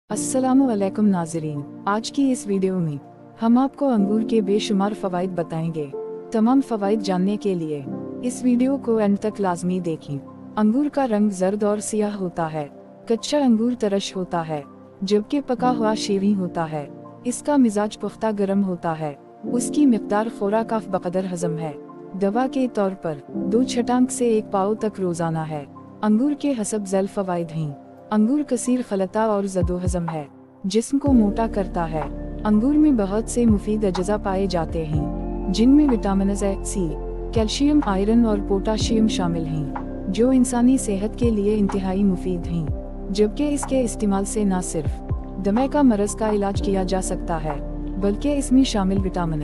अस्सलामुअलैकुम नाज़रीन, आज की इस वीडियो में हम आपको अंगूर के बेशुमार फ़वाइद बताएंगे। तमाम फ़वाइद जानने के लिए इस वीडियो को एंड तक लाजमी देखें। अंगूर का रंग जर्द और सियाह होता है। कच्चा अंगूर तरश होता है जबकि पका हुआ शीरी होता है। इसका मिजाज पुख्ता गर्म होता है। उसकी मिक़दार खुराक बक़दर हज़म है। दवा के तौर पर 2 छटांक से 1 पाव तक रोज़ाना है। अंगूर के हसब ज़ैल फ़वाइद हैं। अंगूर कसीर खलता और ज़दो हज़म है, जिस्म को मोटा करता है। अंगूर में बहुत से मुफीद अज्जा पाए जाते हैं, जिनमें vitamin A, C, calcium, iron और पोटाशियम शामिल हैं, जो इंसानी सेहत के लिए इंतहाई मुफीद हैं। जबकि इसके इस्तेमाल से न सिर्फ दमे का मरज़ का इलाज किया जा सकता है, बल्कि इसमें शामिल विटामिन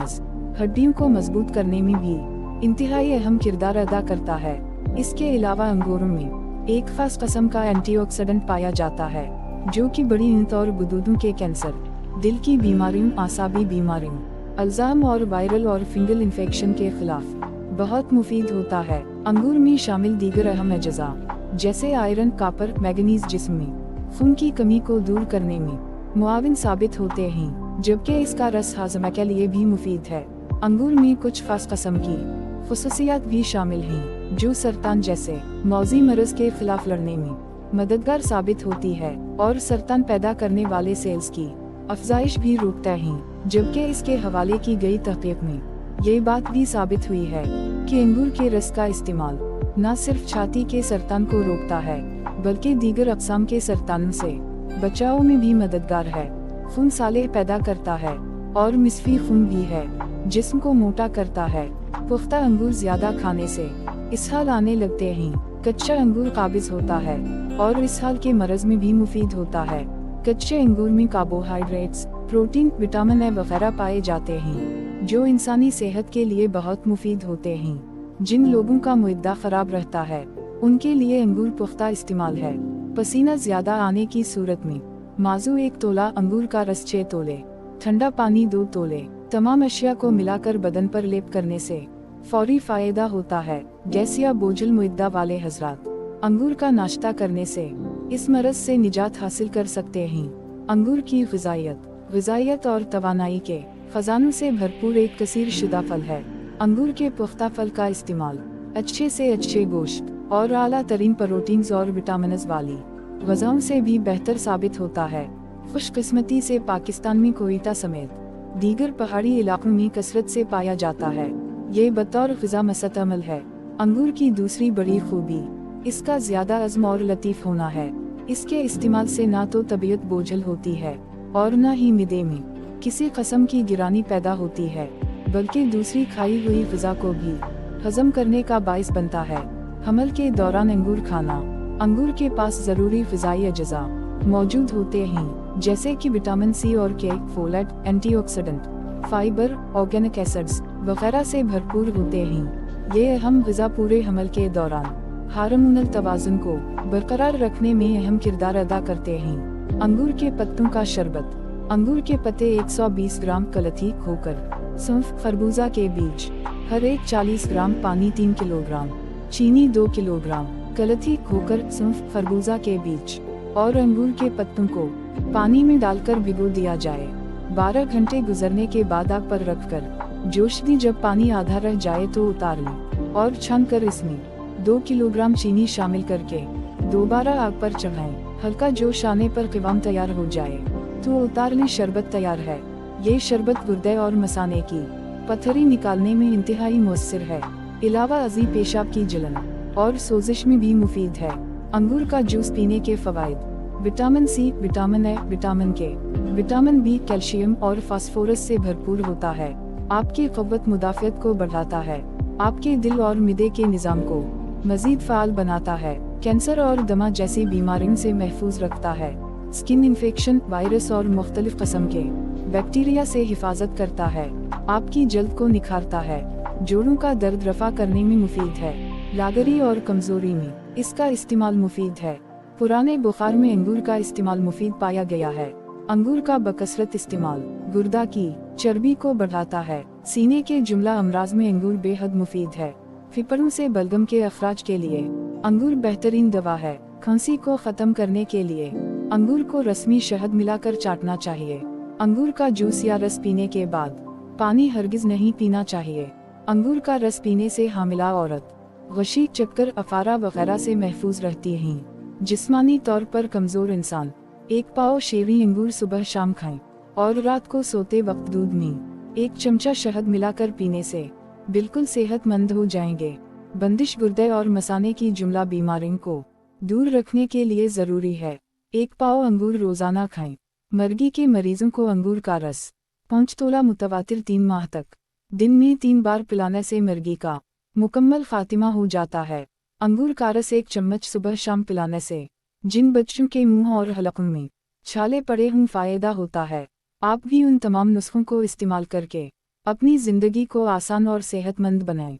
हड्डियों को मजबूत करने में भी इंतहाई अहम किरदार अदा करता है। इसके अलावा अंगूरों में एक खास किस्म का एंटीऑक्सीडेंट पाया जाता है, जो कि बड़ी नींद और गुदूदों के कैंसर, दिल की बीमारियों, आसाबी बीमारियों, अल्जाइमर और वायरल और फंगल इन्फेक्शन के खिलाफ बहुत मुफीद होता है। अंगूर में शामिल दीगर अहम अज्जा जैसे आयरन, कापर, मैग्नीज जिस्म में खून की कमी को दूर करने में मुआविन साबित होते हैं, जबकि इसका रस हाजमा के लिए भी मुफीद है। अंगूर में कुछ खास किस्म की खुसूसियात भी शामिल हैं, जो सरतान जैसे मौजी मरज के खिलाफ लड़ने में मददगार साबित होती है और सरतान पैदा करने वाले सेल्स की अफजाइश भी रोकता है। जबकि इसके हवाले की गई तहकीक में ये बात भी साबित हुई है कि अंगूर के रस का इस्तेमाल न सिर्फ छाती के सरतान को रोकता है, बल्कि दीगर अक़साम के सरतानों से बचाव में भी मददगार है। खून साले पैदा करता है और मिसफी खून भी है, जिस्म को मोटा करता है। पुख्ता अंगूर ज्यादा खाने से इसहाल आने लगते हैं। कच्चा अंगूर काबिज होता है और इसहाल के मरज में भी मुफीद होता है। कच्चे अंगूर में कार्बोहाइड्रेट्स, प्रोटीन, विटामिन ए वगैरह पाए जाते हैं, जो इंसानी सेहत के लिए बहुत मुफीद होते हैं। जिन लोगों का मुद्दा खराब रहता है, उनके लिए अंगूर पुख्ता इस्तेमाल है। पसीना ज्यादा आने की सूरत में माजू 1 तोला अंगूर का रस 6 तोले, ठंडा पानी 2 तोले, तमाम अशिया को मिलाकर बदन पर लेप करने से फौरी फायदा होता है। गैस या बोझल मुद्दा वाले हजरात अंगूर का नाश्ता करने से इस मरज से निजात हासिल कर सकते हैं। अंगूर की ग़िज़ाइयत और तवानाई के खजानों से भरपूर एक कसीर शुदा फल है। अंगूर के पुख्ता फल का इस्तेमाल अच्छे से अच्छे गोश्त और आला तरीन प्रोटीन्स और विटामिन्स वाली ग़िज़ाओं से भी बेहतर साबित होता है। खुशकिस्मती से पाकिस्तान में कोयटा समेत दीगर पहाड़ी इलाकों में कसरत से पाया जाता है। ये बतौर ग़िज़ा मुस्तअमल है। अंगूर की दूसरी बड़ी खूबी इसका ज्यादा अज़्म और लतीफ़ होना है। इसके इस्तेमाल से ना तो तबीयत बोझल होती है और न ही मिदे में किसी किस्म की गिरानी पैदा होती है, बल्कि दूसरी खाई हुई ग़िज़ा को भी हज़म करने का बाइस बनता है। हमल के दौरान अंगूर खाना। अंगूर के पास ज़रूरी ग़िज़ाई अज्जा मौजूद होते हैं, जैसे कि विटामिन सी और के, folate, antioxidant, fibre, organic acids वगैरह से भरपूर होते हैं। ये अहम ग़िज़ा पूरे हमल के दौरान हार्मोनल तवाज़ुन को बरकरार रखने में अहम किरदार अदा करते हैं। अंगूर के पत्तों का शरबत। अंगूर के पत्ते 120 ग्राम कलथी खोकर, सौंफ, खरबूजा के बीज हर एक 40 ग्राम, पानी 3 किलोग्राम, चीनी 2 किलोग्राम, कलथी खोकर, सौंफ, खरबूजा के बीज और अंगूर के पत्तों को पानी में डालकर भिगो दिया जाए। 12 घंटे गुजरने के बाद आग पर रखकर जोश दी। जब पानी आधा रह जाए तो उतार लें और छान कर इसमें 2 किलोग्राम चीनी शामिल करके दोबारा आग पर चढ़ाएं। हल्का जोश आने पर क़िवाम तैयार हो जाए तो उतार लें। शरबत तैयार है। ये शरबत गुर्दे और मसाने की पथरी निकालने में इंतहाई मुअस्सिर है। अलावा अज़ी पेशाब की जलन और सोजिश में भी मुफीद है। अंगूर का जूस पीने के फ़वाइद। Vitamin C, vitamin A, vitamin K, vitamin B, calcium और फास्फोरस से भरपूर होता है। आपकी क़ुव्वत मुदाफ़ियत को बढ़ाता है। आपके दिल और मिदे के निज़ाम को मज़ीद फ़ाल बनाता है। कैंसर और दमा जैसी बीमारियों से महफूज रखता है। स्किन इन्फेक्शन, वायरस और मुख्तलिफ किस्म के बैक्टीरिया से हिफाजत करता है। आपकी जल्द को निखारता है। जोड़ों का दर्द रफ़ा करने में मुफीद है। लागरी और कमज़ोरी में इसका इस्तेमाल मुफीद है। पुराने बुखार में अंगूर का इस्तेमाल मुफीद पाया गया है। अंगूर का बकसरत इस्तेमाल गुर्दा की चर्बी को बढ़ाता है। सीने के जुमला अमराज में अंगूर बेहद मुफीद है। फेफड़ों से बलगम के अखराज के लिए अंगूर बेहतरीन दवा है। खांसी को ख़त्म करने के लिए अंगूर को रस में शहद मिलाकर चाटना चाहिए। अंगूर का जूस या रस पीने के बाद पानी हरगिज नहीं पीना चाहिए। अंगूर का रस पीने से हामिला औरत, गशी, चक्कर, अफारा वगैरह से महफूज रहती हैं। जिस्मानी तौर पर कमजोर इंसान 1 पाव शेरी अंगूर सुबह शाम खाएं और रात को सोते वक्त दूध में 1 चमचा शहद मिलाकर पीने से बिल्कुल सेहतमंद हो जाएंगे। बंदिश गुर्दे और मसाने की जुमला बीमारियों को दूर रखने के लिए ज़रूरी है 1 पाव अंगूर रोज़ाना खाएं। मर्गी के मरीजों को अंगूर का रस 5 तोला मुतवातिर 3 माह तक दिन में 3 बार पिलाने से मर्गी का मुकम्मल खातिमा हो जाता है। अंगूर का रस 1 चम्मच सुबह शाम पिलाने से जिन बच्चों के मुंह और हलकों में छाले पड़े हों फ़ायदा होता है। आप भी उन तमाम नुस्खों को इस्तेमाल करके अपनी ज़िंदगी को आसान और सेहतमंद बनाएं।